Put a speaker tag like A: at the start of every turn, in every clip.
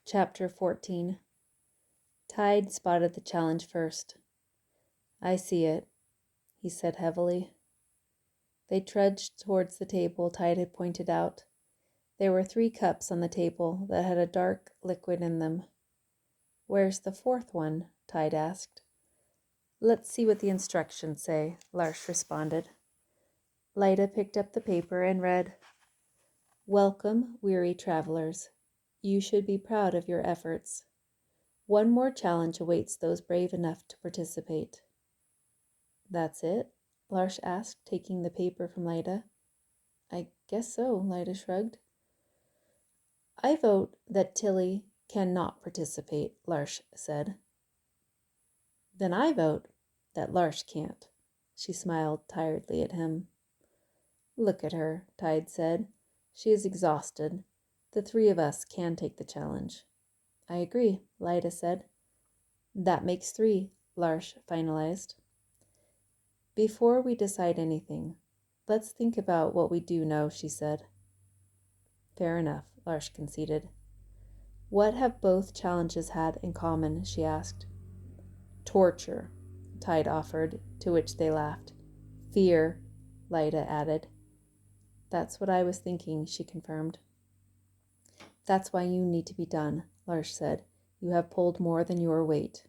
A: Chapter 14. Tide spotted the challenge first. "I see it," he said heavily. They trudged towards the table Tide had pointed out. There were 3 cups on the table that had a dark liquid in them. "Where's the 4th one?" Tide asked. "Let's see what the instructions say," Larsh responded. Lyda picked up the paper and read, "Welcome, weary travelers. You should be proud of your efforts. One more challenge awaits those brave enough to participate." "That's it?" Larsh asked, taking the paper from Lyda. "I guess so," Lyda shrugged. "I vote that Tilly cannot participate," Larsh said. "Then I vote that Larsh can't." She smiled tiredly at him. "Look at her," Tide said. "She is exhausted. The 3 of us can take the challenge." "I agree," Lyda said. "That makes 3, Larsh finalized. "Before we decide anything, let's think about what we do know," she said. "Fair enough," Larsh conceded. "What have both challenges had in common?" she asked. "Torture," Tide offered, to which they laughed. "Fear," Lyda added. "That's what I was thinking," she confirmed. "That's why you need to be done," Larsh said. "You have pulled more than your weight."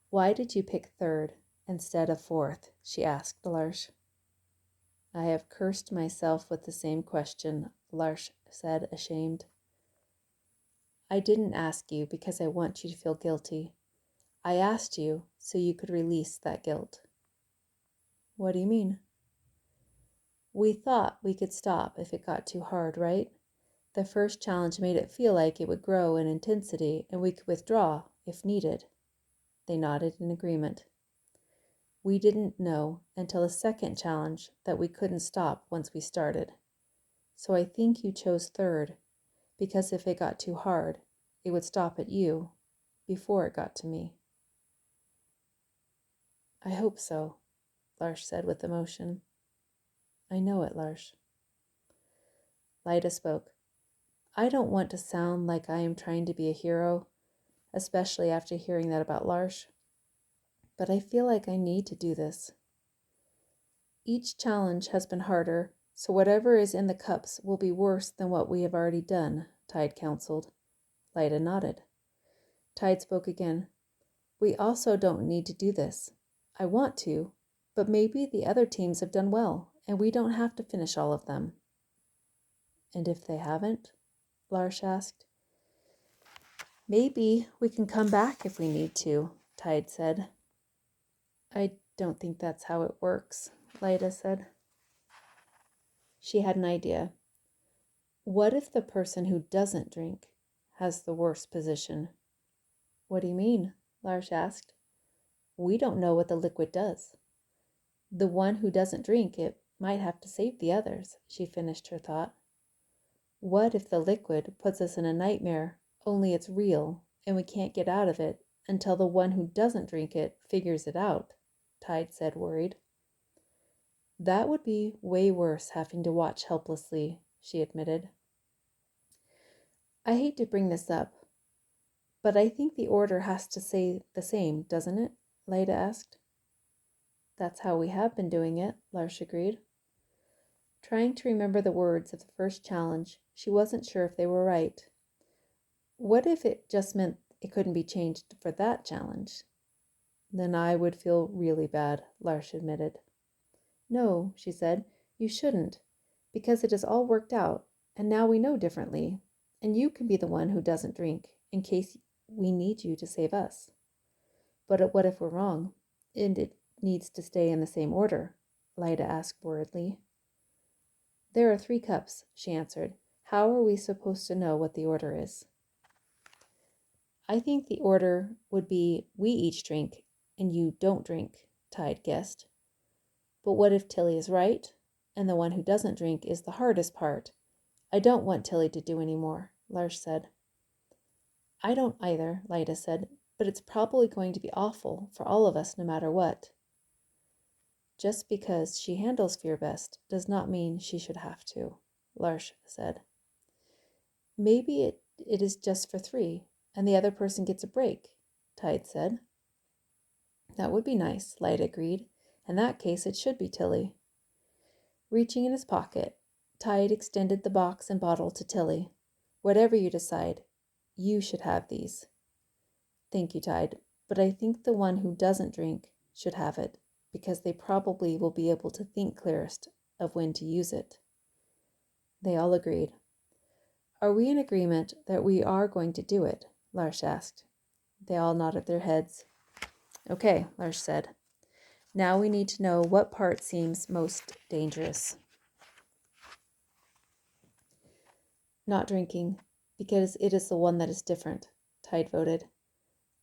A: "Why did you pick 3rd instead of 4th?" she asked Larsh. "I have cursed myself with the same question," Larsh said, ashamed. "I didn't ask you because I want you to feel guilty. I asked you so you could release that guilt." "What do you mean?" "We thought we could stop if it got too hard, right? The first challenge made it feel like it would grow in intensity and we could withdraw if needed." They nodded in agreement. "We didn't know until the 2nd challenge that we couldn't stop once we started. So I think you chose 3rd because if it got too hard, it would stop at you before it got to me." "I hope so," Larsh said with emotion. "I know it, Larsh." Lyda spoke. "I don't want to sound like I am trying to be a hero, especially after hearing that about Larsh, but I feel like I need to do this. Each challenge has been harder, so whatever is in the cups will be worse than what we have already done," Tide counseled. Lyda nodded. Tide spoke again. "We also don't need to do this. I want to, but maybe the other teams have done well, and we don't have to finish all of them." "And if they haven't?" Larsh asked. "Maybe we can come back if we need to," Tide said. "I don't think that's how it works," Lyda said. She had an idea. "What if the person who doesn't drink has the worst position?" "What do you mean?" Larsh asked. "We don't know what the liquid does. The one who doesn't drink it might have to save the others," she finished her thought. "What if the liquid puts us in a nightmare, only it's real, and we can't get out of it until the one who doesn't drink it figures it out?" Tide said, worried. "That would be way worse having to watch helplessly," she admitted. "I hate to bring this up, but I think the order has to say the same, doesn't it?" Lyda asked. "That's how we have been doing it," Larsh agreed. Trying to remember the words of the first challenge, she wasn't sure if they were right. What if it just meant it couldn't be changed for that challenge? "Then I would feel really bad," Larsh admitted. "No," she said, "you shouldn't, because it has all worked out, and now we know differently, and you can be the one who doesn't drink, in case we need you to save us." "But what if we're wrong, and it needs to stay in the same order?" Lyda asked worriedly. "There are 3 cups," she answered. "How are we supposed to know what the order is?" "I think the order would be we each drink and you don't drink," Tide guessed. "But what if Tilly is right, and the one who doesn't drink is the hardest part? I don't want Tilly to do any more," Larsh said. "I don't either," Lyda said, "but it's probably going to be awful for all of us no matter what." "Just because she handles fear best does not mean she should have to," Larsh said. "Maybe it It is just for 3, and the other person gets a break, Tide said. That would be nice, Lyda agreed. In that case, it should be Tilly. Reaching in his pocket, Tide extended the box and bottle to Tilly. Whatever you decide, you should have these. Thank you, Tide, but I think the one who doesn't drink should have it, because they probably will be able to think clearest of when to use it. They all agreed. Are we in agreement that we are going to do it? Lars asked. They all nodded their heads. Okay, Lars said. Now we need to know what part seems most dangerous. Not drinking, because it is the one that is different, Tide voted.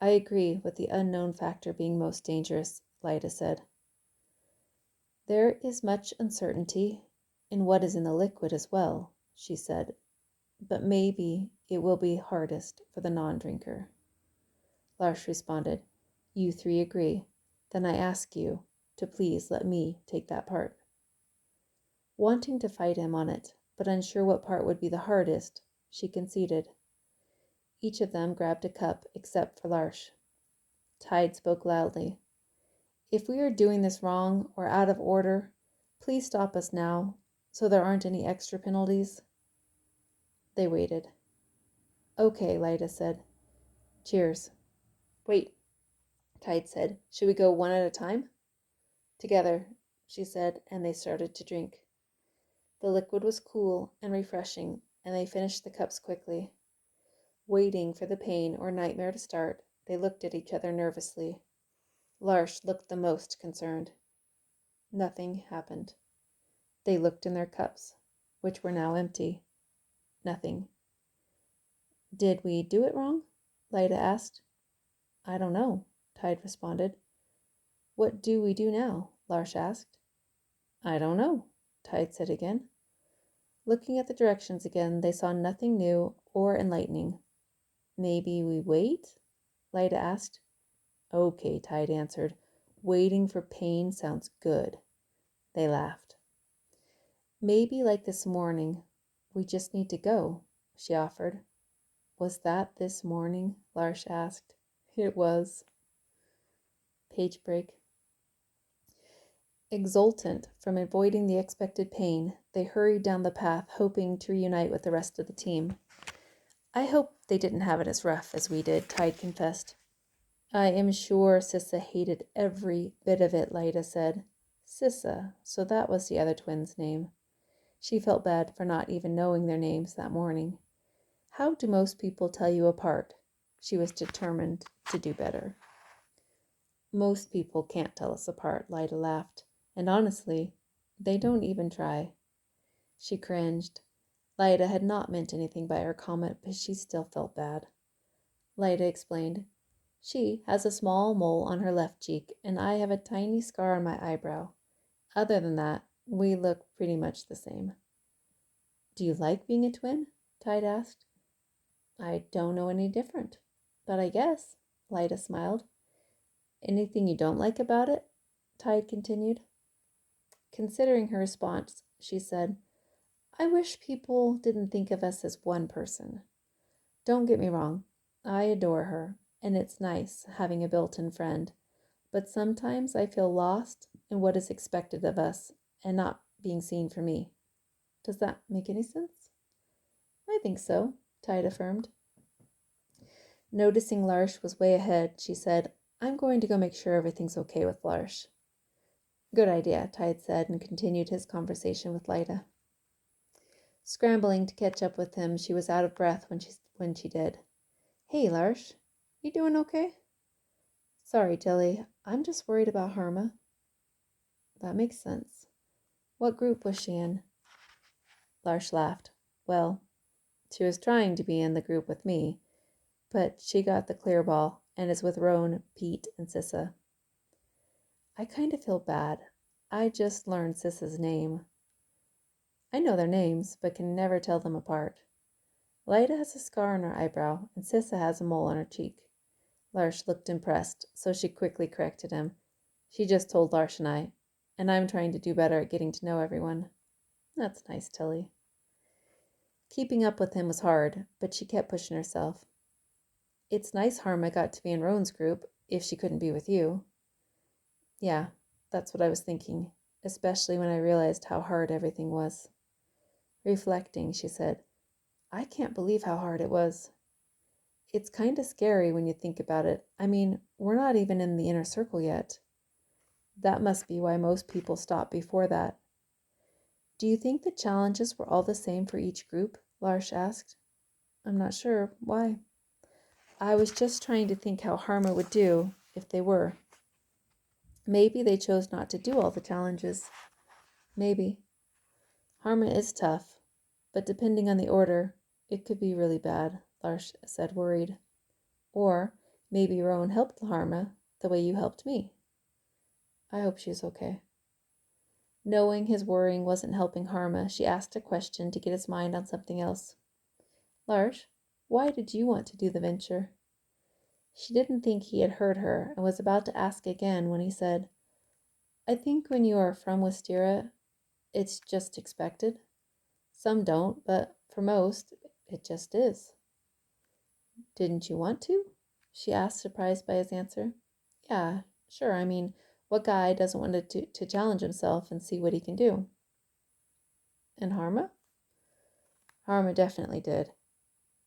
A: I agree with the unknown factor being most dangerous, Lyda said. There is much uncertainty in what is in the liquid as well, she said, but maybe it will be hardest for the non-drinker. Lars responded, You 3 agree. Then I ask you to please let me take that part. Wanting to fight him on it, but unsure what part would be the hardest, she conceded. Each of them grabbed a cup except for Lars. Tide spoke loudly. If we are doing this wrong or out of order, please stop us now so there aren't any extra penalties. They waited. Okay, Lyda said. Cheers. Wait, Tide said. Should we go one at a time? Together, she said, and they started to drink. The liquid was cool and refreshing, and they finished the cups quickly. Waiting for the pain or nightmare to start, they looked at each other nervously. Lars looked the most concerned. Nothing happened. They looked in their cups, which were now empty. Nothing. Did we do it wrong? Lyda asked. I don't know, Tide responded. What do we do now? Lars asked. I don't know, Tide said again. Looking at the directions again, they saw nothing new or enlightening. Maybe we wait? Lyda asked. Okay, Tide answered. Waiting for pain sounds good. They laughed. Maybe like this morning, we just need to go, she offered. Was that this morning? Lars asked. It was. Page break. Exultant from avoiding the expected pain, they hurried down the path, hoping to reunite with the rest of the team. I hope they didn't have it as rough as we did, Tide confessed. I am sure Sissa hated every bit of it, Lyda said. Sissa, so that was the other twin's name. She felt bad for not even knowing their names that morning. How do most people tell you apart? She was determined to do better. Most people can't tell us apart, Lyda laughed. And honestly, they don't even try. She cringed. Lyda had not meant anything by her comment, but she still felt bad. Lyda explained. She has a small mole on her left cheek, and I have a tiny scar on my eyebrow. Other than that, we look pretty much the same. Do you like being a twin? Tide asked. I don't know any different, but I guess, Lyda smiled. Anything you don't like about it? Tide continued. Considering her response, she said, I wish people didn't think of us as one person. Don't get me wrong, I adore her, and it's nice having a built-in friend, but sometimes I feel lost in what is expected of us and not being seen for me. Does that make any sense? I think so, Tide affirmed. Noticing Lars was way ahead, she said, I'm going to go make sure everything's okay with Lars. Good idea, Tide said, and continued his conversation with Lyda. Scrambling to catch up with him, she was out of breath when she did. Hey, Lars, you doing okay? Sorry, Tilly, I'm just worried about Harma. That makes sense. What group was she in? Lars laughed. Well, she was trying to be in the group with me, but she got the clear ball and is with Roan, Pete, and Sissa. I kind of feel bad. I just learned Sissa's name. I know their names, but can never tell them apart. Lyda has a scar on her eyebrow, and Sissa has a mole on her cheek. Lars looked impressed, so she quickly corrected him. She just told Lars and I'm trying to do better at getting to know everyone. That's nice, Tilly. Keeping up with him was hard, but she kept pushing herself. It's nice Harma got to be in Rowan's group, if she couldn't be with you. Yeah, that's what I was thinking, especially when I realized how hard everything was. Reflecting, she said, I can't believe how hard it was. It's kind of scary when you think about it. I mean, we're not even in the inner circle yet. That must be why most people stop before that. Do you think the challenges were all the same for each group? Larsh asked. I'm not sure. Why? I was just trying to think how Harma would do if they were. Maybe they chose not to do all the challenges. Maybe. Harma is tough, but depending on the order, it could be really bad, Larsh said, worried. Or maybe Rowan helped Harma the way you helped me. I hope she's okay. Knowing his worrying wasn't helping Harma, she asked a question to get his mind on something else. Larsh, why did you want to do the venture? She didn't think he had heard her and was about to ask again when he said, I think when you are from Wisteria, it's just expected. Some don't, but for most, it just is. Didn't you want to? She asked, surprised by his answer. Yeah, sure. I mean, what guy doesn't want to challenge himself and see what he can do? And Harma? Harma definitely did.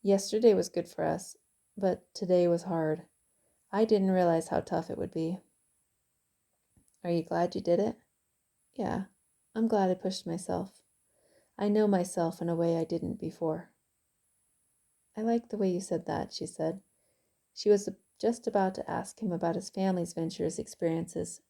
A: Yesterday was good for us, but today was hard. I didn't realize how tough it would be. Are you glad you did it? Yeah, I'm glad I pushed myself. I know myself in a way I didn't before. I like the way you said that, she said. She was just about to ask him about his family's ventures experiences.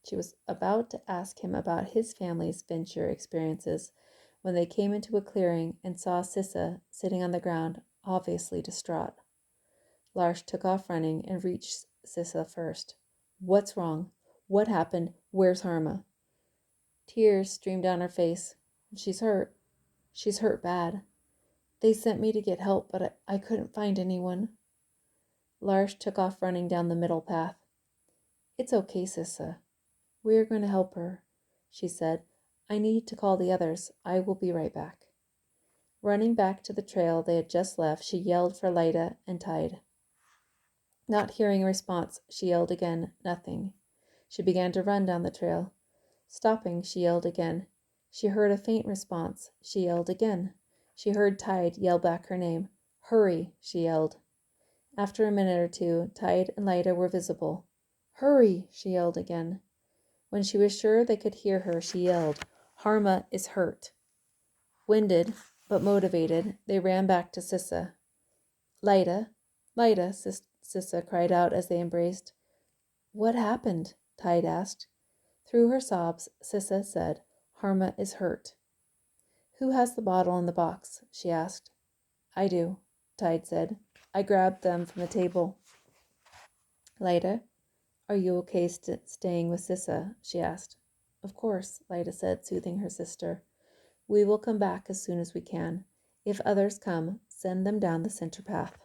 A: She was about to ask him about his family's venture experiences when they came into a clearing and saw Sissa sitting on the ground, obviously distraught. Larsh took off running and reached Sissa first. What's wrong? What happened? Where's Harma? Tears streamed down her face. She's hurt. She's hurt bad. They sent me to get help, but I couldn't find anyone. Larsh took off running down the middle path. It's okay, Sissa. We are going to help her, she said. I need to call the others. I will be right back. Running back to the trail they had just left, she yelled for Lyda and Tide. Not hearing a response, she yelled again. Nothing. She began to run down the trail. Stopping, she yelled again. She heard a faint response. She yelled again. She heard Tide yell back her name. Hurry, she yelled. After a minute or two, Tide and Lyda were visible. Hurry, she yelled again. When she was sure they could hear her, she yelled, Harma is hurt. Winded, but motivated, they ran back to Sissa. Lyda, Lyda, Sissa cried out as they embraced. What happened? Tide asked. Through her sobs, Sissa said, Harma is hurt. Who has the bottle and the box? She asked. I do, Tide said. I grabbed them from the table. Lyda, are you okay staying with Sissa? She asked. Of course, Lyda said, soothing her sister. We will come back as soon as we can. If others come, send them down the center path.